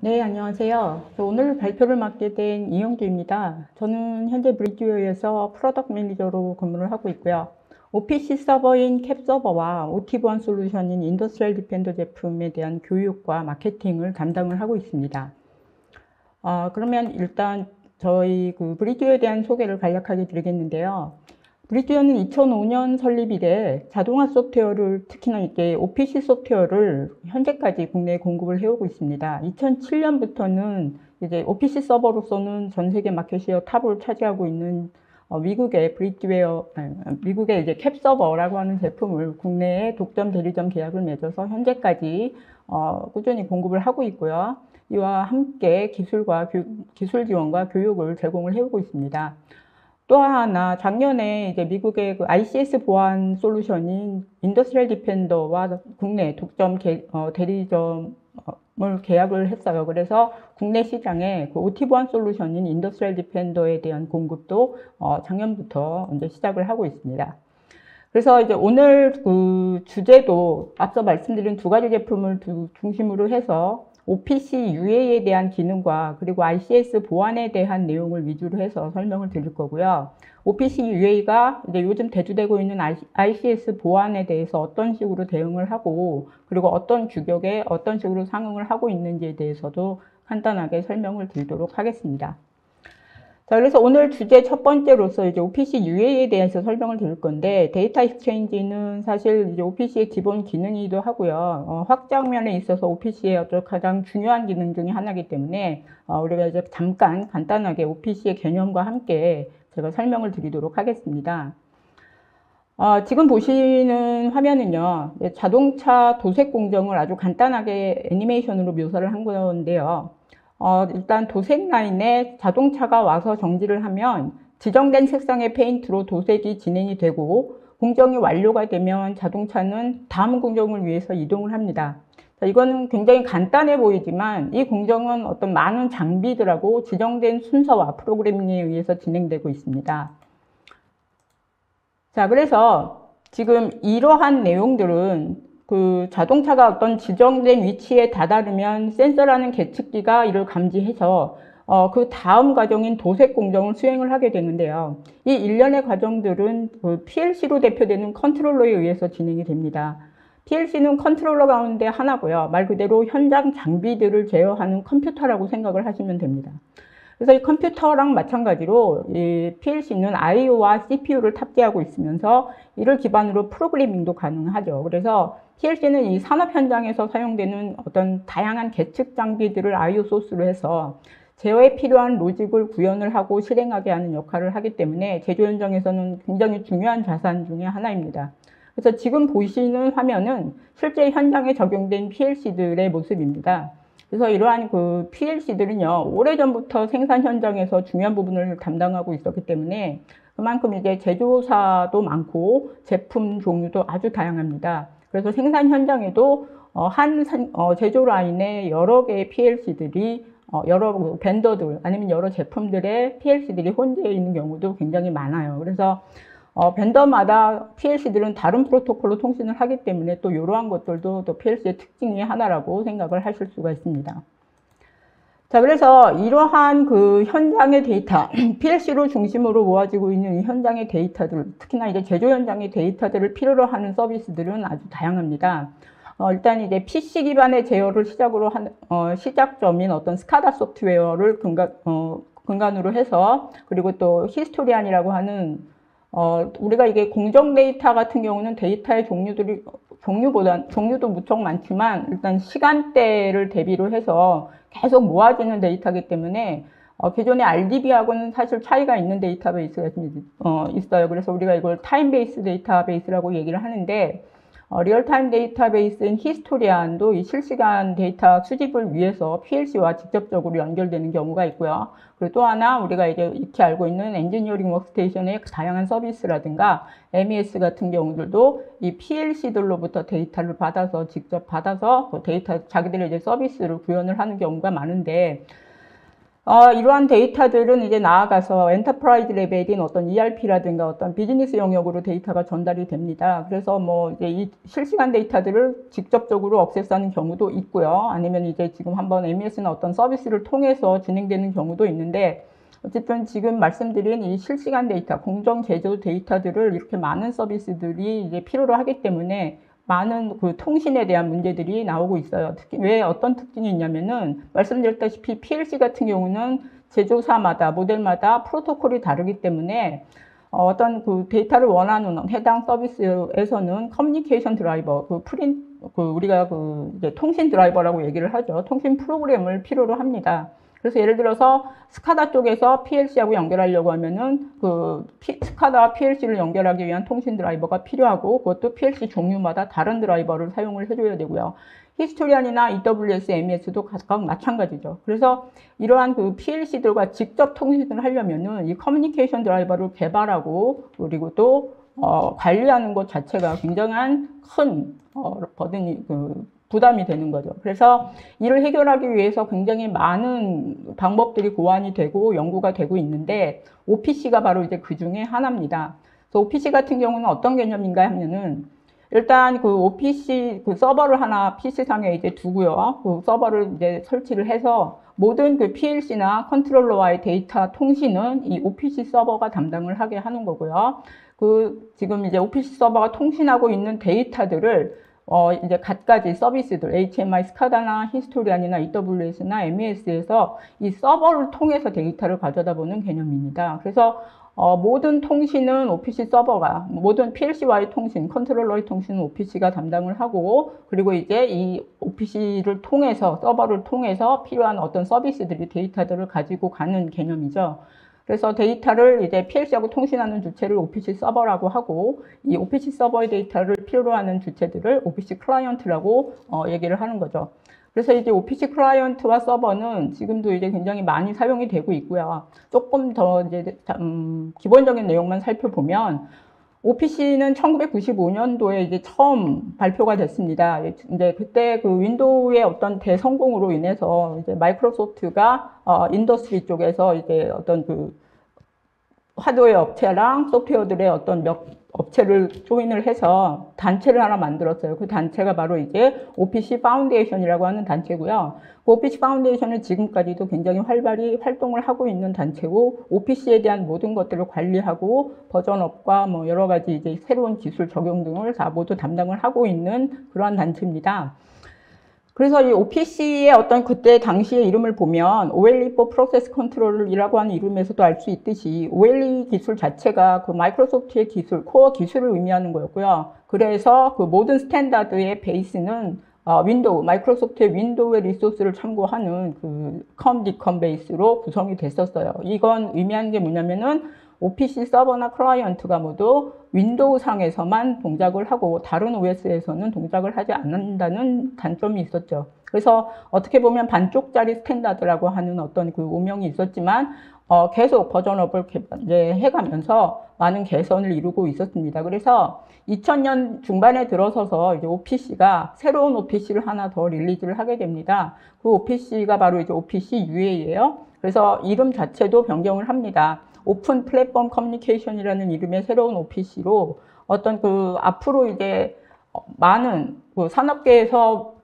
네, 안녕하세요. 오늘 발표를 맡게 된 이영주입니다. 저는 현재 브리지웨어에서 프로덕트 매니저로 근무를 하고 있고요. OPC 서버인 캡서버와 OT 보안 솔루션인 인더스트리얼 디펜더 제품에 대한 교육과 마케팅을 담당을 하고 있습니다. 그러면 일단 저희 브리지웨어에 대한 소개를 간략하게 드리겠는데요. 브리지웨어는 2005년 설립 이래 자동화 소프트웨어를, 특히나 이제 OPC 소프트웨어를 현재까지 국내에 공급을 해오고 있습니다. 2007년부터는 이제 OPC 서버로서는 전 세계 마켓시어 탑을 차지하고 있는 미국의 브리지웨어, 미국의 이제 캡서버라고 하는 제품을 국내에 독점 대리점 계약을 맺어서 현재까지 꾸준히 공급을 하고 있고요. 이와 함께 기술 지원과 교육을 제공을 해오고 있습니다. 또 하나, 작년에 이제 미국의 ICS 보안 솔루션인 인더스트리얼 디펜더와 국내 독점 대리점을 계약을 했어요. 그래서 국내 시장에 OT 보안 솔루션인 인더스트리얼 디펜더에 대한 공급도 작년부터 이제 시작을 하고 있습니다. 그래서 이제 오늘 주제도 앞서 말씀드린 두 가지 제품을 중심으로 해서 OPC UA에 대한 기능과 그리고 ICS 보안에 대한 내용을 위주로 해서 설명을 드릴 거고요. OPC UA가 이제 요즘 대두되고 있는 ICS 보안에 대해서 어떤 식으로 대응을 하고 그리고 어떤 규격에 어떤 식으로 상응을 하고 있는지에 대해서도 간단하게 설명을 드리도록 하겠습니다. 자, 그래서 오늘 주제 첫 번째로서 이제 OPC UA에 대해서 설명을 드릴 건데, 데이터 익스체인지는 사실 이제 OPC의 기본 기능이기도 하고요. 확장면에 있어서 OPC의 어떤 가장 중요한 기능 중에 하나이기 때문에, 우리가 이제 잠깐 간단하게 OPC의 개념과 함께 제가 설명을 드리도록 하겠습니다. 지금 보시는 화면은요, 자동차 도색 공정을 아주 간단하게 애니메이션으로 묘사를 한 건데요. 일단 도색 라인에 자동차가 와서 정지를 하면 지정된 색상의 페인트로 도색이 진행이 되고 공정이 완료가 되면 자동차는 다음 공정을 위해서 이동을 합니다. 자, 이거는 굉장히 간단해 보이지만 이 공정은 어떤 많은 장비들하고 지정된 순서와 프로그래밍에 의해서 진행되고 있습니다. 자, 그래서 지금 이러한 내용들은 자동차가 어떤 지정된 위치에 다다르면 센서라는 계측기가 이를 감지해서 그 다음 과정인 도색 공정을 수행을 하게 되는데요. 이 일련의 과정들은 PLC로 대표되는 컨트롤러에 의해서 진행이 됩니다. PLC는 컨트롤러 가운데 하나고요. 말 그대로 현장 장비들을 제어하는 컴퓨터라고 생각을 하시면 됩니다. 그래서 이 컴퓨터랑 마찬가지로 이 PLC는 IO와 CPU를 탑재하고 있으면서 이를 기반으로 프로그래밍도 가능하죠. 그래서 PLC는 이 산업 현장에서 사용되는 어떤 다양한 계측 장비들을 IO 소스로 해서 제어에 필요한 로직을 구현을 하고 실행하게 하는 역할을 하기 때문에 제조 현장에서는 굉장히 중요한 자산 중에 하나입니다. 그래서 지금 보시는 화면은 실제 현장에 적용된 PLC들의 모습입니다. 그래서 이러한 PLC들은요, 오래전부터 생산 현장에서 중요한 부분을 담당하고 있었기 때문에 그만큼 이제 제조사도 많고 제품 종류도 아주 다양합니다. 그래서 생산 현장에도 제조 라인에 여러 개의 PLC들이 여러 벤더들 아니면 여러 제품들의 PLC들이 혼재해 있는 경우도 굉장히 많아요. 그래서 벤더마다 PLC들은 다른 프로토콜로 통신을 하기 때문에 또 이러한 것들도 또 PLC의 특징 중에 하나라고 생각을 하실 수가 있습니다. 자, 그래서 이러한 현장의 데이터, PLC로 중심으로 모아지고 있는 이 현장의 데이터들, 특히나 이제 제조 현장의 데이터들을 필요로 하는 서비스들은 아주 다양합니다. 일단 이제 PC 기반의 제어를 시작으로 시작점인 어떤 스카다 소프트웨어를 근간으로 해서, 그리고 또 히스토리안이라고 하는 우리가 이게 공정 데이터 같은 경우는 데이터의 종류도 무척 많지만 일단 시간대를 대비로 해서 계속 모아지는 데이터이기 때문에 기존의 RDB하고는 사실 차이가 있는 데이터베이스가 있어요. 그래서 우리가 이걸 타임 베이스 데이터베이스라고 얘기를 하는데 리얼타임 데이터베이스인 히스토리안도 이 실시간 데이터 수집을 위해서 PLC와 직접적으로 연결되는 경우가 있고요. 그리고 또 하나 우리가 이제 익히 알고 있는 엔지니어링 워크스테이션의 다양한 서비스라든가 MES 같은 경우들도 이 PLC들로부터 데이터를 직접 받아서 그 데이터 자기들의 이제 서비스를 구현을 하는 경우가 많은데 이러한 데이터들은 이제 나아가서 엔터프라이즈 레벨인 어떤 ERP라든가 어떤 비즈니스 영역으로 데이터가 전달이 됩니다. 그래서 뭐 이제 이 실시간 데이터들을 직접적으로 액세스하는 경우도 있고요. 아니면 이제 지금 한번 MES나 어떤 서비스를 통해서 진행되는 경우도 있는데, 어쨌든 지금 말씀드린 이 실시간 데이터, 공정 제조 데이터들을 이렇게 많은 서비스들이 이제 필요로 하기 때문에 많은 그 통신에 대한 문제들이 나오고 있어요. 특히 왜 어떤 특징이 있냐면은 말씀드렸다시피 PLC 같은 경우는 제조사마다 모델마다 프로토콜이 다르기 때문에 어떤 그 데이터를 원하는 해당 서비스에서는 커뮤니케이션 드라이버, 우리가 이제 통신 드라이버라고 얘기를 하죠. 통신 프로그램을 필요로 합니다. 그래서 예를 들어서 스카다 쪽에서 PLC하고 연결하려고 하면은 스카다와 PLC를 연결하기 위한 통신 드라이버가 필요하고, 그것도 PLC 종류마다 다른 드라이버를 사용을 해줘야 되고요. 히스토리안이나 EWS, MES도 각각 마찬가지죠. 그래서 이러한 그 PLC들과 직접 통신을 하려면은 이 커뮤니케이션 드라이버를 개발하고 그리고 또 관리하는 것 자체가 굉장한 큰 버든이 부담이 되는 거죠. 그래서 이를 해결하기 위해서 굉장히 많은 방법들이 고안이 되고 연구가 되고 있는데, OPC가 바로 이제 그 중에 하나입니다. 그래서 OPC 같은 경우는 어떤 개념인가 하면은, 일단 그 OPC 서버를 하나 PC상에 이제 두고요. 그 서버를 이제 설치를 해서 모든 그 PLC나 컨트롤러와의 데이터 통신은 이 OPC 서버가 담당을 하게 하는 거고요. 지금 이제 OPC 서버가 통신하고 있는 데이터들을 이제 갖가지 서비스들, HMI, 스카다나 히스토리안이나 EWS나 MES에서 이 서버를 통해서 데이터를 가져다 보는 개념입니다. 그래서 모든 통신은 OPC 서버가, 모든 PLC와의 통신, 컨트롤러의 통신은 OPC가 담당을 하고, 그리고 이제 이 OPC를 통해서, 서버를 통해서 필요한 어떤 서비스들이 데이터들을 가지고 가는 개념이죠. 그래서 데이터를 이제 PLC하고 통신하는 주체를 OPC 서버라고 하고, 이 OPC 서버의 데이터를 필요로 하는 주체들을 OPC 클라이언트라고 얘기를 하는 거죠. 그래서 이제 OPC 클라이언트와 서버는 지금도 이제 굉장히 많이 사용이 되고 있고요. 조금 더 이제 기본적인 내용만 살펴보면, OPC는 1995년도에 이제 처음 발표가 됐습니다. 이제 그때 그 윈도우의 어떤 대성공으로 인해서 이제 마이크로소프트가 인더스트리 쪽에서 이제 어떤 하드웨어 업체랑 소프트웨어들의 어떤 몇 업체를 조인을 해서 단체를 하나 만들었어요. 그 단체가 바로 이제 OPC 파운데이션이라고 하는 단체고요. 그 OPC 파운데이션은 지금까지도 굉장히 활발히 활동을 하고 있는 단체고, OPC에 대한 모든 것들을 관리하고 버전업과 뭐 여러 가지 이제 새로운 기술 적용 등을 다 모두 담당을 하고 있는 그러한 단체입니다. 그래서 이 OPC의 어떤 그때 당시의 이름을 보면 OLE for Process Control이라고 하는 이름에서도 알 수 있듯이 OLE 기술 자체가 그 마이크로소프트의 기술, 코어 기술을 의미하는 거였고요. 그래서 그 모든 스탠다드의 베이스는 마이크로소프트의 윈도우의 리소스를 참고하는 COM/DCOM 베이스로 구성이 됐었어요. 이건 의미하는 게 뭐냐면은 OPC 서버나 클라이언트가 모두 윈도우 상에서만 동작을 하고 다른 OS에서는 동작을 하지 않는다는 단점이 있었죠. 그래서 어떻게 보면 반쪽짜리 스탠다드라고 하는 어떤 그 오명이 있었지만 계속 버전업을 이제 해가면서 많은 개선을 이루고 있었습니다. 그래서 2000년 중반에 들어서서 이제 OPC가 새로운 OPC를 하나 더 릴리즈를 하게 됩니다. 그 OPC가 바로 이제 OPC UA예요. 그래서 이름 자체도 변경을 합니다. 오픈 플랫폼 커뮤니케이션이라는 이름의 새로운 OPC로 어떤 앞으로 이제 많은 산업계에서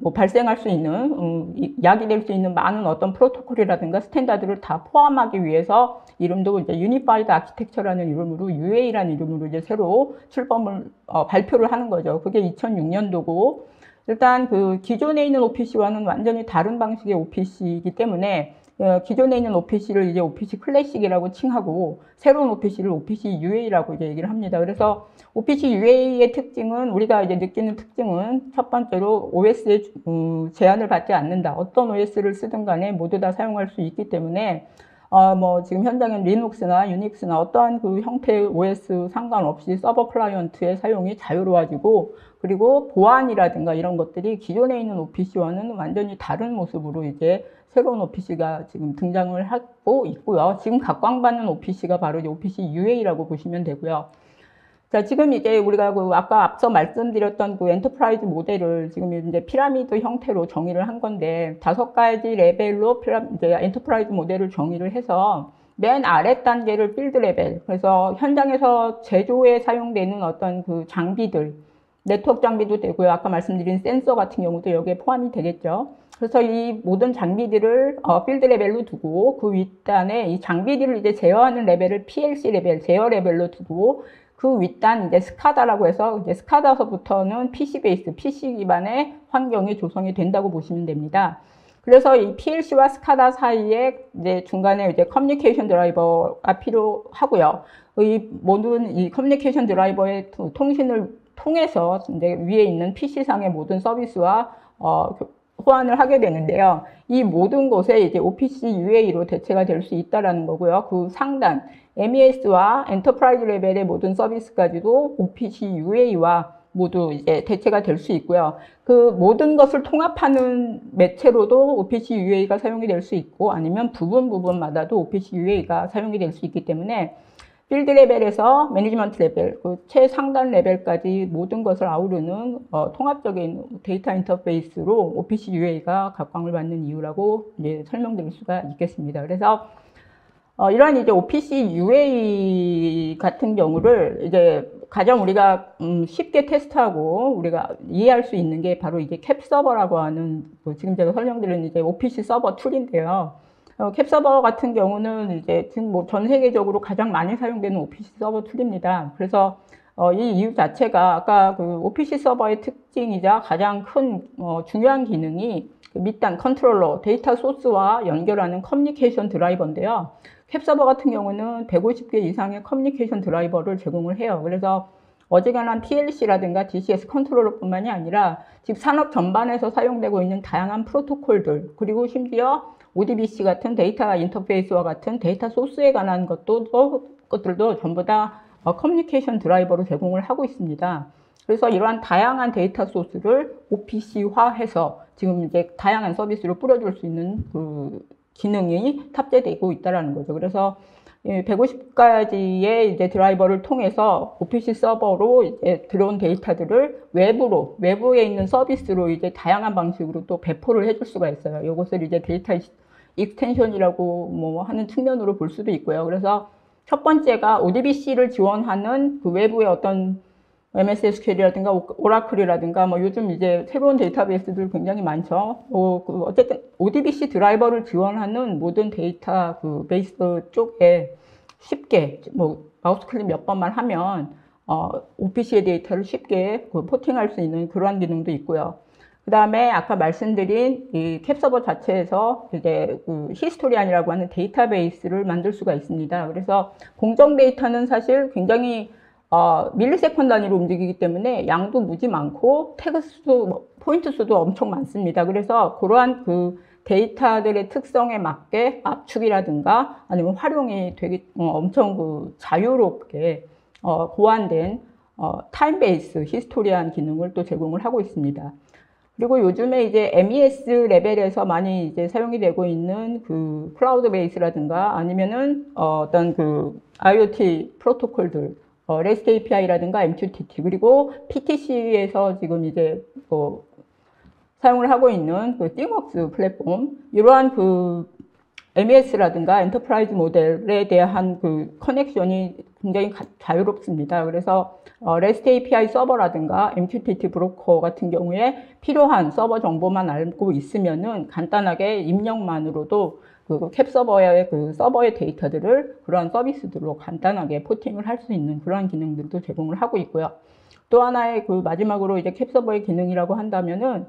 뭐 발생할 수 있는 야기될 수 있는 많은 어떤 프로토콜이라든가 스탠다드를 다 포함하기 위해서 이름도 이제 유니파이드 아키텍처라는 이름으로 UA라는 이름으로 이제 새로 발표를 하는 거죠. 그게 2006년도고, 일단 기존에 있는 OPC와는 완전히 다른 방식의 OPC이기 때문에 기존에 있는 OPC를 이제 OPC 클래식이라고 칭하고, 새로운 OPC를 OPC UA라고 이제 얘기를 합니다. 그래서 OPC UA의 특징은, 우리가 이제 느끼는 특징은 첫 번째로 OS에 제한을 받지 않는다. 어떤 OS를 쓰든 간에 모두 다 사용할 수 있기 때문에 뭐 지금 현장엔 리눅스나 유닉스나 어떠한 형태의 OS 상관없이 서버 클라이언트의 사용이 자유로워지고, 그리고 보안이라든가 이런 것들이 기존에 있는 OPC와는 완전히 다른 모습으로 이제 새로운 OPC가 지금 등장을 하고 있고요. 지금 각광받는 OPC가 바로 이제 OPC UA라고 보시면 되고요. 자, 지금 이제 우리가 그 아까 앞서 말씀드렸던 그 엔터프라이즈 모델을 지금 이제 피라미드 형태로 정의를 한 건데, 5가지 레벨로 이제 엔터프라이즈 모델을 정의를 해서 맨 아래 단계를 필드 레벨, 그래서 현장에서 제조에 사용되는 어떤 그 장비들, 네트워크 장비도 되고요. 아까 말씀드린 센서 같은 경우도 여기에 포함이 되겠죠. 그래서 이 모든 장비들을 필드 레벨로 두고 그 윗단에 이 장비들을 이제 제어하는 레벨을 PLC 레벨, 제어 레벨로 두고 그 윗단 이제 스카다라고 해서 이제 스카다서부터는 PC 베이스, PC 기반의 환경이 조성이 된다고 보시면 됩니다. 그래서 이 PLC와 스카다 사이에 이제 중간에 이제 커뮤니케이션 드라이버가 필요하고요. 이 모든 이 커뮤니케이션 드라이버의 통신을 통해서 이제 위에 있는 PC상의 모든 서비스와 호환을 하게 되는데요. 이 모든 곳에 이제 OPC UA로 대체가 될 수 있다라는 거고요. 그 상단 MES와 엔터프라이즈 레벨의 모든 서비스까지도 OPC UA와 모두 이제 대체가 될 수 있고요. 그 모든 것을 통합하는 매체로도 OPC UA가 사용이 될 수 있고 아니면 부분마다도 OPC UA가 사용이 될 수 있기 때문에 필드 레벨에서 매니지먼트 레벨, 그 최상단 레벨까지 모든 것을 아우르는 통합적인 데이터 인터페이스로 OPC UA가 각광을 받는 이유라고 이제 설명드릴 수가 있겠습니다. 그래서 이러한 이제 OPC UA 같은 경우를 이제 가장 우리가 쉽게 테스트하고 우리가 이해할 수 있는 게 바로 이게 캡 서버라고 하는 지금 제가 설명드린 이제 OPC 서버 툴인데요. 캡 서버 같은 경우는 이제 지금 뭐 전 세계적으로 가장 많이 사용되는 OPC 서버 툴입니다. 그래서 이 이유 자체가 아까 그 OPC 서버의 특징이자 가장 큰 중요한 기능이 그 밑단 컨트롤러, 데이터 소스와 연결하는 커뮤니케이션 드라이버인데요. 캡 서버 같은 경우는 150개 이상의 커뮤니케이션 드라이버를 제공을 해요. 그래서 어지간한 PLC라든가 DCS 컨트롤러뿐만이 아니라 지금 산업 전반에서 사용되고 있는 다양한 프로토콜들, 그리고 심지어 ODBC 같은 데이터 인터페이스와 같은 데이터 소스에 관한 것들도 전부 다 커뮤니케이션 드라이버로 제공을 하고 있습니다. 그래서 이러한 다양한 데이터 소스를 OPC화해서 지금 이제 다양한 서비스로 뿌려줄 수 있는 그 기능이 탑재되고 있다는 거죠. 그래서 150가지의 이제 드라이버를 통해서 OPC 서버로 이제 들어온 데이터들을 외부에 있는 서비스로 이제 다양한 방식으로 또 배포를 해줄 수가 있어요. 이것을 이제 데이터 익스텐션이라고 뭐 하는 측면으로 볼 수도 있고요. 그래서 첫 번째가 ODBC를 지원하는 그 외부의 어떤 MS SQL이라든가 오라클이라든가 뭐 요즘 이제 새로운 데이터베이스들 굉장히 많죠. 어쨌든 ODBC 드라이버를 지원하는 모든 데이터 그 베이스 쪽에 쉽게 뭐 마우스 클릭 몇 번만 하면 OPC의 데이터를 쉽게 포팅할 수 있는 그러한 기능도 있고요. 그 다음에 아까 말씀드린 이 캡 서버 자체에서 이제 그 히스토리안이라고 하는 데이터베이스를 만들 수가 있습니다. 그래서 공정 데이터는 사실 굉장히 밀리세컨 단위로 움직이기 때문에 양도 무지 많고 태그 수도 포인트 수도 엄청 많습니다. 그래서 그러한 그 데이터들의 특성에 맞게 압축이라든가 아니면 활용이 되게 엄청 그 자유롭게 고안된 타임 베이스 히스토리안 기능을 또 제공을 하고 있습니다. 그리고 요즘에 이제 MES 레벨에서 많이 이제 사용이 되고 있는 그 클라우드 베이스라든가 아니면은 어떤 그 IoT 프로토콜들 REST API라든가 MQTT 그리고 PTC에서 지금 이제 사용을 하고 있는 그 띵웍스 플랫폼 이러한 그 MES라든가 엔터프라이즈 모델에 대한 그 커넥션이 굉장히 자유롭습니다. 그래서 REST API 서버라든가 MQTT 브로커 같은 경우에 필요한 서버 정보만 알고 있으면은 간단하게 입력만으로도 그 캡 서버의 그 서버의 데이터들을 그러한 서비스들로 간단하게 포팅을 할 수 있는 그러한 기능들도 제공을 하고 있고요. 또 하나의 그 마지막으로 이제 캡 서버의 기능이라고 한다면은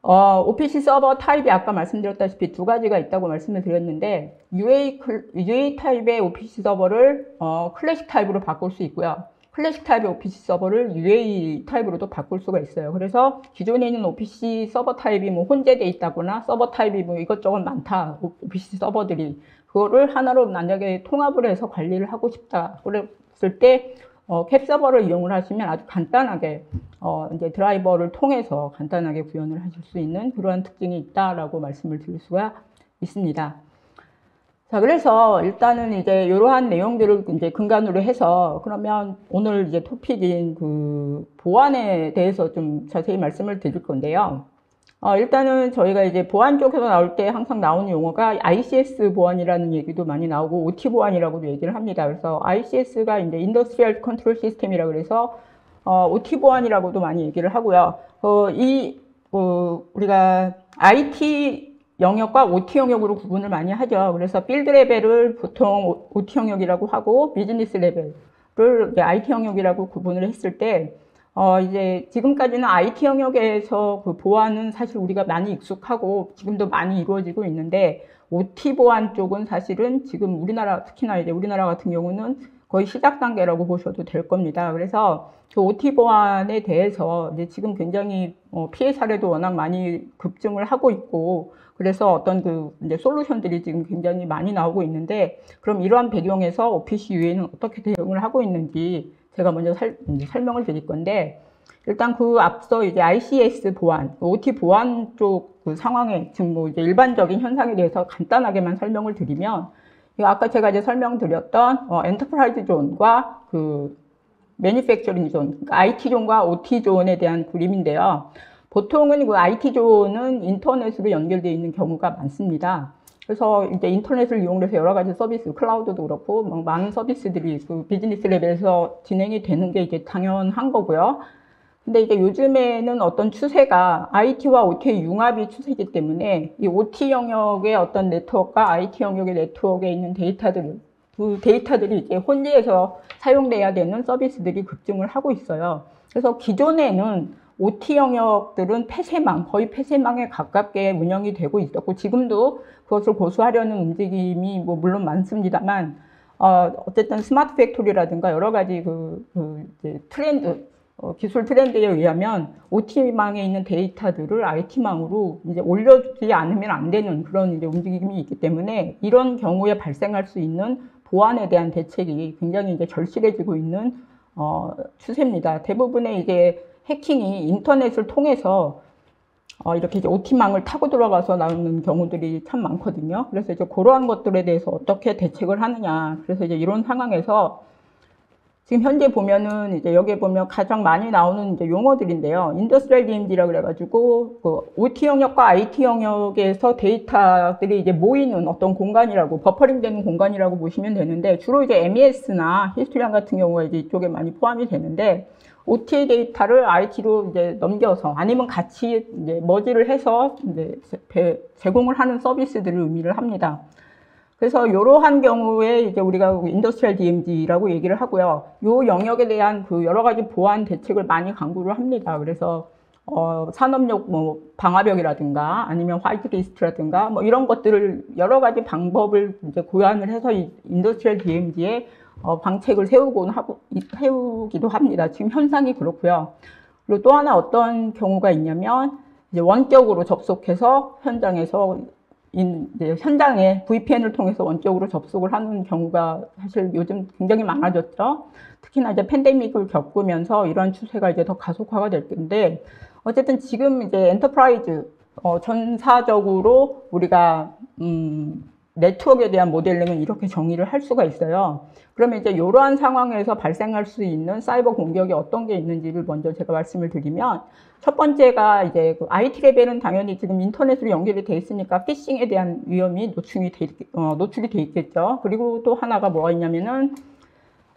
OPC 서버 타입이 아까 말씀드렸다시피 두 가지가 있다고 말씀을 드렸는데 UA 타입의 OPC 서버를 클래식 타입으로 바꿀 수 있고요. 클래식 타입의 OPC 서버를 UA 타입으로도 바꿀 수가 있어요. 그래서 기존에 있는 OPC 서버 타입이 뭐 혼재되어 있다거나 서버 타입이 뭐 이것저것 많다. OPC 서버들이 그거를 하나로 만약에 통합을 해서 관리를 하고 싶다. 그랬을 때 캡 서버를 이용을 하시면 아주 간단하게 이제 드라이버를 통해서 간단하게 구현을 하실 수 있는 그러한 특징이 있다라고 말씀을 드릴 수가 있습니다. 자, 그래서 일단은 이제 이러한 내용들을 이제 근간으로 해서 그러면 오늘 이제 토픽인 그 보안에 대해서 좀 자세히 말씀을 드릴 건데요. 일단은 저희가 이제 보안 쪽에서 나올 때 항상 나오는 용어가 ICS 보안이라는 얘기도 많이 나오고 OT 보안이라고도 얘기를 합니다. 그래서 ICS가 이제 인더스트리얼 컨트롤 시스템이라 그래서 OT 보안이라고도 많이 얘기를 하고요. 우리가 IT 영역과 OT 영역으로 구분을 많이 하죠. 그래서 필드 레벨을 보통 OT 영역이라고 하고 비즈니스 레벨을 IT 영역이라고 구분을 했을 때 이제 지금까지는 IT 영역에서 그 보안은 사실 우리가 많이 익숙하고 지금도 많이 이루어지고 있는데 OT 보안 쪽은 사실은 지금 우리나라, 특히나 이제 우리나라 같은 경우는 거의 시작 단계라고 보셔도 될 겁니다. 그래서 그 OT 보안에 대해서 이제 지금 굉장히 피해 사례도 워낙 많이 급증을 하고 있고 그래서 어떤 그 이제 솔루션들이 지금 굉장히 많이 나오고 있는데 그럼 이러한 배경에서 OPC-UA는 어떻게 대응을 하고 있는지 제가 먼저 이제 설명을 드릴 건데 일단 그 앞서 이제 ICS 보안, OT 보안 쪽 그 상황에 지금 뭐 이제 일반적인 현상에 대해서 간단하게만 설명을 드리면 아까 제가 이제 설명드렸던 엔터프라이즈 존과 그 매니팩처링 존, 그러니까 IT 존과 OT 존에 대한 그림인데요. 보통은 그 IT 존은 인터넷으로 연결되어 있는 경우가 많습니다. 그래서 이제 인터넷을 이용해서 여러 가지 서비스, 클라우드도 그렇고 뭐 많은 서비스들이 그 비즈니스 레벨에서 진행이 되는 게 이제 당연한 거고요. 근데 이제 요즘에는 어떤 추세가 IT와 OT의 융합이 추세이기 때문에 이 OT 영역의 어떤 네트워크와 IT 영역의 네트워크에 있는 그 데이터들이 이제 혼재해서 사용돼야 되는 서비스들이 급증을 하고 있어요. 그래서 기존에는 OT 영역들은 폐쇄망, 거의 폐쇄망에 가깝게 운영이 되고 있었고 지금도 그것을 고수하려는 움직임이 뭐 물론 많습니다만 어쨌든 스마트 팩토리라든가 여러 가지 이제 트렌드 기술 트렌드에 의하면 OT망에 있는 데이터들을 IT망으로 이제 올려주지 않으면 안 되는 그런 이제 움직임이 있기 때문에 이런 경우에 발생할 수 있는 보안에 대한 대책이 굉장히 이제 절실해지고 있는 추세입니다. 대부분의 이제 해킹이 인터넷을 통해서 이렇게 이제 OT망을 타고 들어가서 나오는 경우들이 참 많거든요. 그래서 이제 그러한 것들에 대해서 어떻게 대책을 하느냐. 그래서 이제 이런 상황에서 지금 현재 보면은 이제 여기에 보면 가장 많이 나오는 이제 용어들인데요. 인더스트리얼 DMZ라 그래가지고 그 OT 영역과 IT 영역에서 데이터들이 이제 모이는 어떤 공간이라고 버퍼링 되는 공간이라고 보시면 되는데 주로 이제 MES나 히스토리안 같은 경우가 이제 이쪽에 많이 포함이 되는데 OT 데이터를 IT로 이제 넘겨서 아니면 같이 이제 머지를 해서 이제 제공을 하는 서비스들을 의미를 합니다. 그래서 이러한 경우에 이제 우리가 인더스트리얼 DMZ라고 얘기를 하고요. 이 영역에 대한 그 여러 가지 보안 대책을 많이 강구를 합니다. 그래서 산업용 뭐 방화벽이라든가 아니면 화이트리스트라든가 뭐 이런 것들을 여러 가지 방법을 이제 고안을 해서 이 인더스트리얼 DMZ에 방책을 세우기도 합니다. 지금 현상이 그렇고요. 그리고 또 하나 어떤 경우가 있냐면 이제 원격으로 접속해서 현장에 VPN을 통해서 원격으로 접속을 하는 경우가 사실 요즘 굉장히 많아졌죠. 특히나 이제 팬데믹을 겪으면서 이런 추세가 이제 더 가속화가 될 텐데, 어쨌든 지금 이제 엔터프라이즈, 전사적으로 우리가, 네트워크에 대한 모델링은 이렇게 정의를 할 수가 있어요. 그러면 이제 이러한 상황에서 발생할 수 있는 사이버 공격이 어떤 게 있는지를 먼저 제가 말씀을 드리면, 첫 번째가 이제 그 IT 레벨은 당연히 지금 인터넷으로 연결이 돼 있으니까 피싱에 대한 위험이 노출이 돼 있겠죠. 그리고 또 하나가 뭐가 있냐면은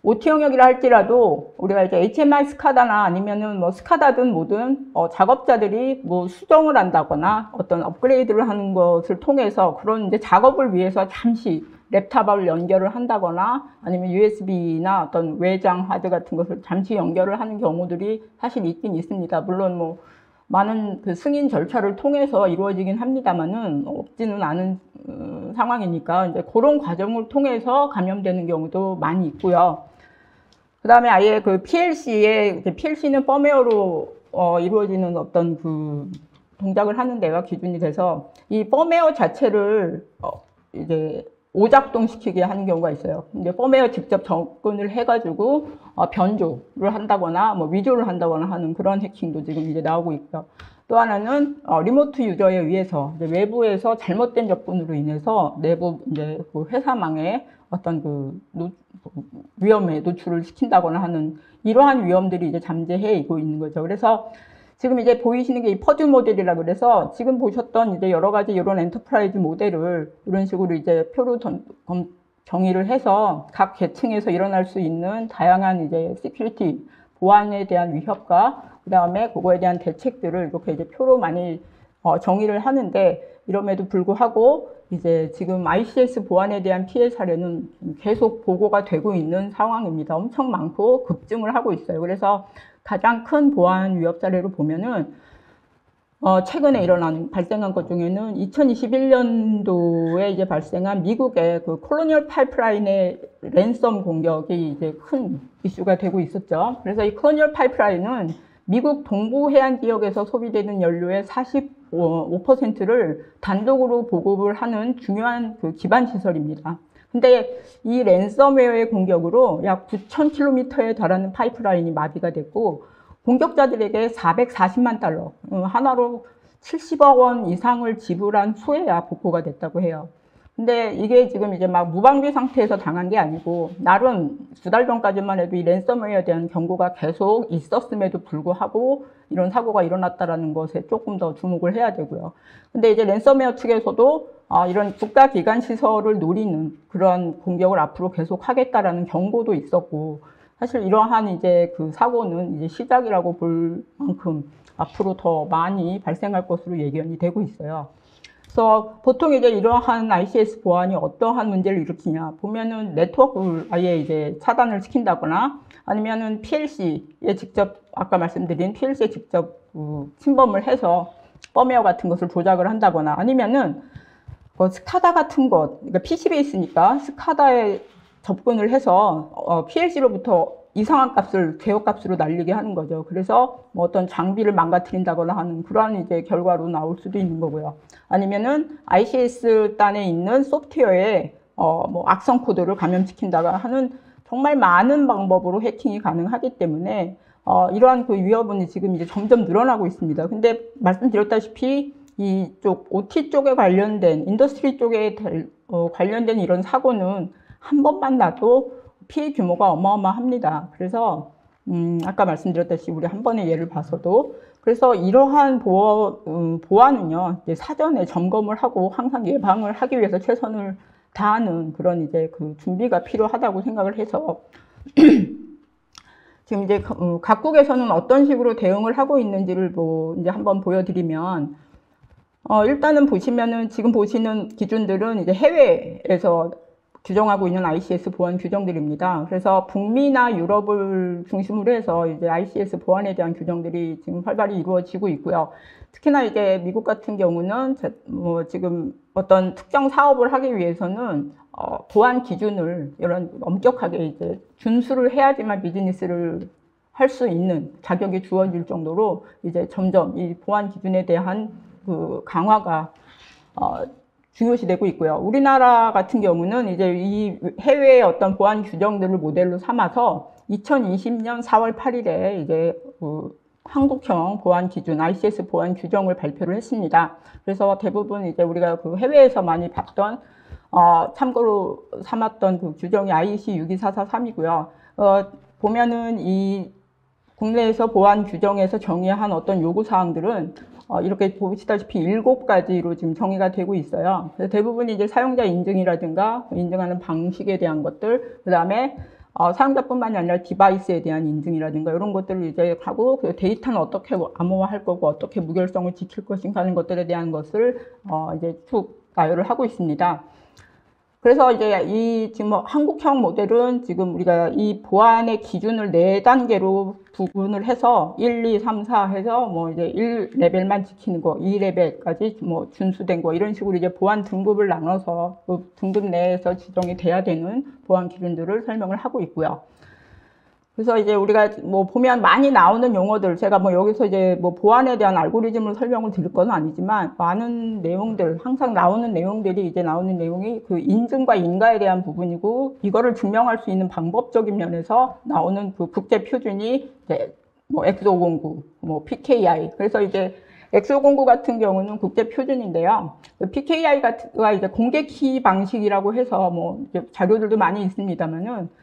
OT 영역이라 할지라도 우리가 이제 HMI 스카다나 아니면은 뭐 스카다든 뭐든 작업자들이 뭐 수정을 한다거나 어떤 업그레이드를 하는 것을 통해서 그런 이제 작업을 위해서 잠시 랩탑을 연결을 한다거나 아니면 USB나 어떤 외장 하드 같은 것을 잠시 연결을 하는 경우들이 사실 있긴 있습니다. 물론 뭐 많은 그 승인 절차를 통해서 이루어지긴 합니다만은 없지는 않은 상황이니까 이제 그런 과정을 통해서 감염되는 경우도 많이 있고요. 그 다음에 아예 그 PLC는 펌웨어로 이루어지는 어떤 그 동작을 하는 데가 기준이 돼서 이 펌웨어 자체를 이제 오작동시키게 하는 경우가 있어요. 이제 펌웨어 직접 접근을 해가지고 변조를 한다거나 뭐 위조를 한다거나 하는 그런 해킹도 지금 이제 나오고 있고요. 또 하나는 리모트 유저에 의해서 이제 외부에서 잘못된 접근으로 인해서 내부 이제 그 회사망에 어떤 그 위험에 노출을 시킨다거나 하는 이러한 위험들이 이제 잠재해고 있는 거죠. 그래서 지금 이제 보이시는 게 이 퍼듀 모델이라 그래서 지금 보셨던 이제 여러 가지 이런 엔터프라이즈 모델을 이런 식으로 이제 표로 정의를 해서 각 계층에서 일어날 수 있는 다양한 이제 시큐리티 보안에 대한 위협과 그 다음에 그거에 대한 대책들을 이렇게 이제 표로 많이 정의를 하는데 이럼에도 불구하고 이제 지금 ICS 보안에 대한 피해 사례는 계속 보고가 되고 있는 상황입니다. 엄청 많고 급증을 하고 있어요. 그래서 가장 큰 보안 위협 사례로 보면은 최근에 발생한 것 중에는 2021년도에 이제 발생한 미국의 그 콜로니얼 파이프라인의 랜섬 공격이 이제 큰 이슈가 되고 있었죠. 그래서 이 콜로니얼 파이프라인은 미국 동부 해안 지역에서 소비되는 연료의 45%를 단독으로 보급을 하는 중요한 그 기반 시설입니다. 근데 이 랜섬웨어의 공격으로 약 9,000km에 달하는 파이프라인이 마비가 됐고 공격자들에게 440만 달러, 하나로 70억 원 이상을 지불한 후에야 복구가 됐다고 해요. 근데 이게 지금 이제 막 무방비 상태에서 당한 게 아니고 나름 2달 전까지만 해도 이 랜섬웨어에 대한 경고가 계속 있었음에도 불구하고 이런 사고가 일어났다라는 것에 조금 더 주목을 해야 되고요. 근데 이제 랜섬웨어 측에서도 이런 국가기관 시설을 노리는 그런 공격을 앞으로 계속 하겠다라는 경고도 있었고 사실 이러한 이제 그 사고는 이제 시작이라고 볼 만큼 앞으로 더 많이 발생할 것으로 예견이 되고 있어요. 그래서 보통 이제 이러한 ICS 보안이 어떠한 문제를 일으키냐 보면은 네트워크를 아예 이제 차단을 시킨다거나 아니면은 PLC에 직접 아까 말씀드린 PLC에 직접 침범을 해서 펌웨어 같은 것을 조작을 한다거나 아니면은 스카다 같은 것, 그러니까 PC베이스니까 스카다에 접근을 해서 PLC로부터 이상한 값을 제어 값으로 날리게 하는 거죠. 그래서 뭐 어떤 장비를 망가뜨린다거나 하는 그러한 이제 결과로 나올 수도 있는 거고요. 아니면은 ICS 단에 있는 소프트웨어에 뭐 악성 코드를 감염시킨다거나 하는 정말 많은 방법으로 해킹이 가능하기 때문에 이러한 그 위협은 지금 이제 점점 늘어나고 있습니다. 근데 말씀드렸다시피 이쪽 OT 쪽에 관련된 인더스트리 쪽에 관련된 이런 사고는 한 번만 나도 피해 규모가 어마어마합니다. 그래서 아까 말씀드렸다시피 우리 한 번의 예를 봐서도 그래서 이러한 보안은요 이제 사전에 점검을 하고 항상 예방을 하기 위해서 최선을 다하는 그런 이제 그 준비가 필요하다고 생각을 해서 지금 이제 각국에서는 어떤 식으로 대응을 하고 있는지를 이제 한번 보여드리면 일단은 보시면은 지금 보시는 기준들은 이제 해외에서 규정하고 있는 ICS 보안 규정들입니다. 그래서 북미나 유럽을 중심으로 해서 이제 ICS 보안에 대한 규정들이 지금 활발히 이루어지고 있고요. 특히나 이제 미국 같은 경우는 지금 어떤 특정 사업을 하기 위해서는 보안 기준을 이런 엄격하게 이제 준수를 해야지만 비즈니스를 할 수 있는 자격이 주어질 정도로 이제 점점 이 보안 기준에 대한 그 강화가 중요시되고 있고요. 우리나라 같은 경우는 이제 이 해외의 어떤 보안 규정들을 모델로 삼아서 2020년 4월 8일에 이제 한국형 보안 기준, ICS 보안 규정을 발표를 했습니다. 그래서 대부분 이제 우리가 그 해외에서 많이 봤던, 참고로 삼았던 그 규정이 IEC 62443이고요. 보면은 이 국내에서 보안 규정에서 정의한 어떤 요구사항들은 이렇게 보시다시피 7가지로 지금 정의가 되고 있어요. 그래서 대부분 이제 사용자 인증이라든가 인증하는 방식에 대한 것들, 그 다음에 사용자뿐만이 아니라 디바이스에 대한 인증이라든가 이런 것들을 이제 하고 그 데이터는 어떻게 암호화할 거고 어떻게 무결성을 지킬 것인가 하는 것들에 대한 것을 이제 쭉 나열을 하고 있습니다. 그래서 이제 이 지금 한국형 모델은 지금 우리가 이 보안의 기준을 4단계로 구분을 해서 1, 2, 3, 4 해서 뭐 이제 1레벨만 지키는 거, 2레벨까지 뭐 준수된 거 이런 식으로 이제 보안 등급을 나눠서 그 등급 내에서 지정이 돼야 되는 보안 기준들을 설명을 하고 있고요. 그래서 이제 우리가 뭐 보면 많이 나오는 용어들, 제가 뭐 여기서 이제 뭐 보안에 대한 알고리즘을 설명을 드릴 건 아니지만 많은 내용들, 항상 나오는 내용들이 이제 나오는 내용이 그 인증과 인가에 대한 부분이고, 이거를 증명할 수 있는 방법적인 면에서 나오는 그 국제 표준이 이제 뭐 X509, 뭐 PKI. 그래서 이제 X509 같은 경우는 국제 표준인데요. 그 PKI가 이제 공개 키 방식이라고 해서 뭐 자료들도 많이 있습니다만은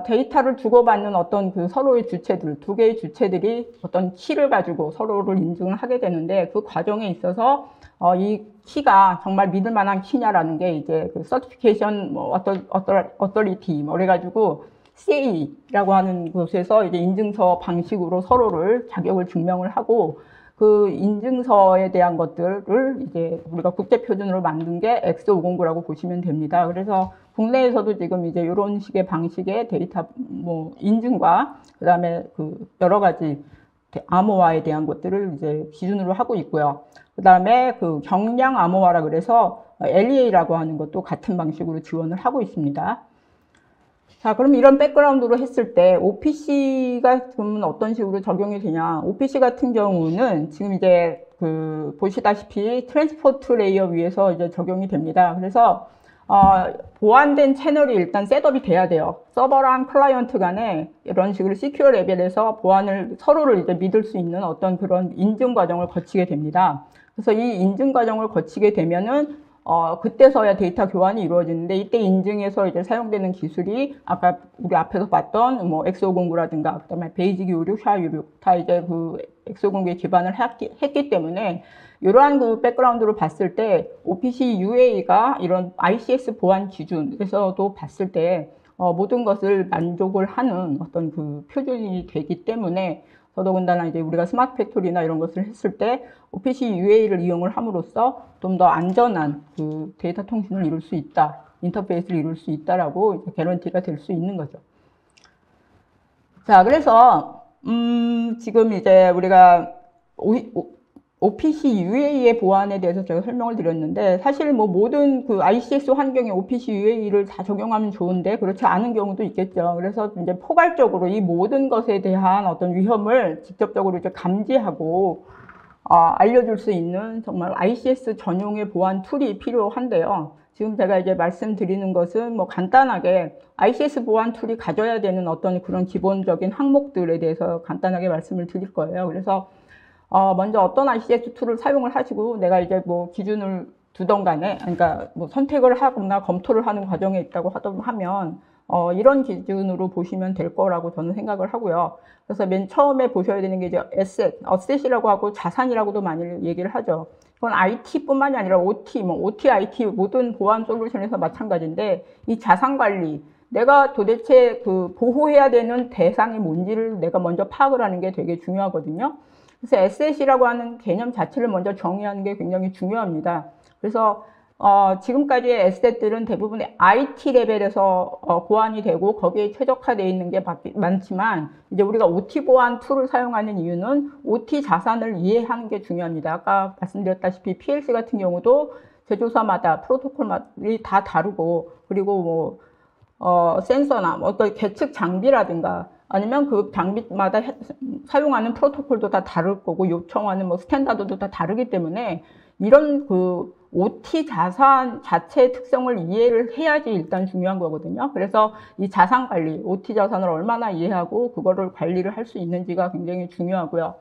데이터를 주고받는 어떤 그 서로의 주체들, 두 개의 주체들이 어떤 키를 가지고 서로를 인증을 하게 되는데, 그 과정에 있어서 이 키가 정말 믿을 만한 키냐라는 게 이제 그 서티피케이션 뭐 어떠리티 뭐 그래가지고 CA라고 하는 곳에서 이제 인증서 방식으로 서로를 자격을 증명을 하고, 그 인증서에 대한 것들을 이제 우리가 국제 표준으로 만든 게 X509라고 보시면 됩니다. 그래서 국내에서도 지금 이제 이런 식의 방식의 데이터 뭐 인증과 그다음에 그 여러 가지 암호화에 대한 것들을 이제 기준으로 하고 있고요. 그다음에 그 경량 암호화라 그래서 LEA라고 하는 것도 같은 방식으로 지원을 하고 있습니다. 자, 그럼 이런 백그라운드로 했을 때 OPC가 그러면 어떤 식으로 적용이 되냐? OPC 같은 경우는 지금 이제 그 보시다시피 트랜스포트 레이어 위에서 이제 적용이 됩니다. 그래서 보안된 채널이 일단 셋업이 돼야 돼요. 서버랑 클라이언트 간에 이런 식으로 시큐어 레벨에서 보안을 서로를 이제 믿을 수 있는 어떤 그런 인증 과정을 거치게 됩니다. 그래서 이 인증 과정을 거치게 되면은 그때서야 데이터 교환이 이루어지는데, 이때 인증에서 이제 사용되는 기술이 아까 우리 앞에서 봤던 뭐 X509라든가 그다음에 베이직 26, SHA-26 다 이제 그 X509에 기반을 했기 때문에, 이러한 그 백그라운드로 봤을 때 OPC UA가 이런 ICS 보안 기준에서도 봤을 때 모든 것을 만족을 하는 어떤 그 표준이 되기 때문에, 더더군다나 이제 우리가 스마트 팩토리나 이런 것을 했을 때 OPC UA를 이용을 함으로써 좀 더 안전한 그 데이터 통신을 이룰 수 있다, 인터페이스를 이룰 수 있다라고 개런티가 될 수 있는 거죠. 자, 그래서 지금 이제 우리가 OPC UA의 보안에 대해서 제가 설명을 드렸는데, 사실 뭐 모든 그 ICS 환경에 OPC UA를 다 적용하면 좋은데 그렇지 않은 경우도 있겠죠. 그래서 이제 포괄적으로 이 모든 것에 대한 어떤 위험을 직접적으로 이제 감지하고 알려줄 수 있는 정말 ICS 전용의 보안 툴이 필요한데요. 지금 제가 이제 말씀드리는 것은 뭐 간단하게 ICS 보안 툴이 가져야 되는 어떤 그런 기본적인 항목들에 대해서 간단하게 말씀을 드릴 거예요. 그래서 먼저 어떤 ICS 툴을 사용을 하시고 내가 이제 뭐 기준을 두던 간에, 그러니까 뭐 선택을 하거나 검토를 하는 과정에 있다고 하면 이런 기준으로 보시면 될 거라고 저는 생각을 하고요. 그래서 맨 처음에 보셔야 되는 게 이제 어셋이라고 하고 자산이라고도 많이 얘기를 하죠. 그건 IT뿐만이 아니라 OT, OT, IT 모든 보안 솔루션에서 마찬가지인데, 이 자산 관리, 내가 도대체 그 보호해야 되는 대상이 뭔지를 내가 먼저 파악을 하는 게 되게 중요하거든요. 그래서 에셋이라고 하는 개념 자체를 먼저 정의하는 게 굉장히 중요합니다. 그래서 지금까지의 에셋들은 대부분 IT 레벨에서 보안이 되고 거기에 최적화되어 있는 게 많지만, 이제 우리가 OT 보안 툴을 사용하는 이유는 OT 자산을 이해하는 게 중요합니다. 아까 말씀드렸다시피 PLC 같은 경우도 제조사마다 프로토콜이 다 다르고, 그리고 뭐 센서나 어떤 계측 장비라든가 아니면 그 장비마다 사용하는 프로토콜도 다 다를 거고, 요청하는 뭐 스탠다드도 다 다르기 때문에 이런 그 OT 자산 자체의 특성을 이해를 해야지 일단 중요한 거거든요. 그래서 이 자산 관리, OT 자산을 얼마나 이해하고 그거를 관리를 할 수 있는지가 굉장히 중요하고요.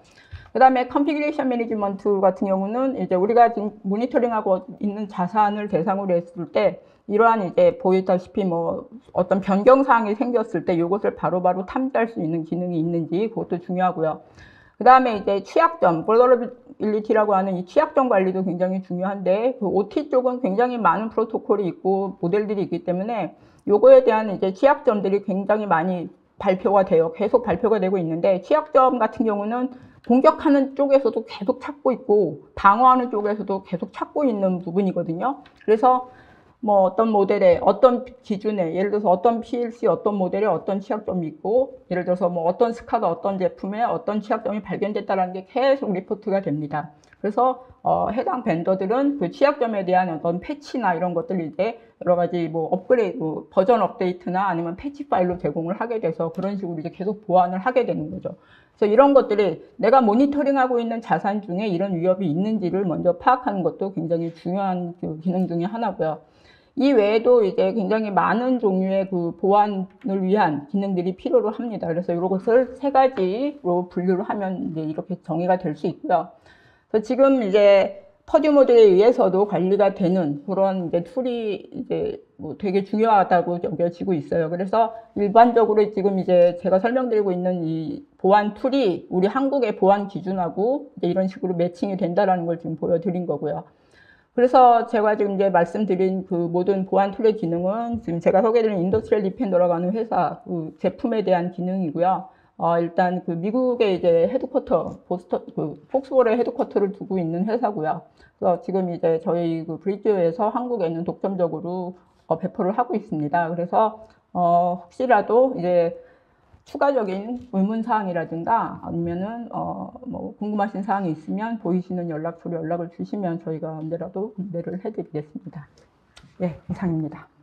그 다음에 컨피그레이션 매니지먼트 같은 경우는 이제 우리가 지금 모니터링하고 있는 자산을 대상으로 했을 때, 이러한 이제 보이다시피 뭐 어떤 변경 사항이 생겼을 때 이것을 바로바로 탐지할 수 있는 기능이 있는지 그것도 중요하고요. 그 다음에 이제 취약점, vulnerability라고 하는 이 취약점 관리도 굉장히 중요한데, 그 OT 쪽은 굉장히 많은 프로토콜이 있고 모델들이 있기 때문에 요거에 대한 이제 취약점들이 굉장히 많이 발표가 돼요. 계속 발표가 되고 있는데, 취약점 같은 경우는 공격하는 쪽에서도 계속 찾고 있고 방어하는 쪽에서도 계속 찾고 있는 부분이거든요. 그래서 뭐 어떤 모델에 어떤 기준에 예를 들어서 어떤 PLC 어떤 모델에 어떤 취약점이 있고 예를 들어서 뭐 어떤 스카다 어떤 제품에 어떤 취약점이 발견됐다라는 게 계속 리포트가 됩니다. 그래서 해당 벤더들은 그 취약점에 대한 어떤 패치나 이런 것들을 이제 여러 가지 뭐 업그레이드, 버전 업데이트나 아니면 패치 파일로 제공을 하게 돼서 그런 식으로 이제 계속 보완을 하게 되는 거죠. 그래서 이런 것들이 내가 모니터링하고 있는 자산 중에 이런 위협이 있는지를 먼저 파악하는 것도 굉장히 중요한 그 기능 중에 하나고요. 이 외에도 이제 굉장히 많은 종류의 그 보안을 위한 기능들이 필요로 합니다. 그래서 이것을 세 가지로 분류를 하면 이제 이렇게 정의가 될 수 있고요. 그래서 지금 이제 퍼듀 모델에 의해서도 관리가 되는 그런 이제 툴이 이제 뭐 되게 중요하다고 여겨지고 있어요. 그래서 일반적으로 지금 이제 제가 설명드리고 있는 이 보안 툴이 우리 한국의 보안 기준하고 이제 이런 식으로 매칭이 된다라는 걸 지금 보여드린 거고요. 그래서 제가 지금 이제 말씀드린 그 모든 보안 툴의 기능은 지금 제가 소개드린 인더스트리얼 디펜더라고 하는 회사 그 제품에 대한 기능이고요. 일단 그 미국의 이제 헤드쿼터, 폭스볼의 헤드쿼터를 두고 있는 회사고요. 그래서 지금 이제 저희 그 브리지오에서 한국에는 독점적으로 배포를 하고 있습니다. 그래서 혹시라도 이제 추가적인 의문사항이라든가 아니면은 뭐 궁금하신 사항이 있으면 보이시는 연락처로 연락을 주시면 저희가 언제라도 안내를 해드리겠습니다. 네, 이상입니다.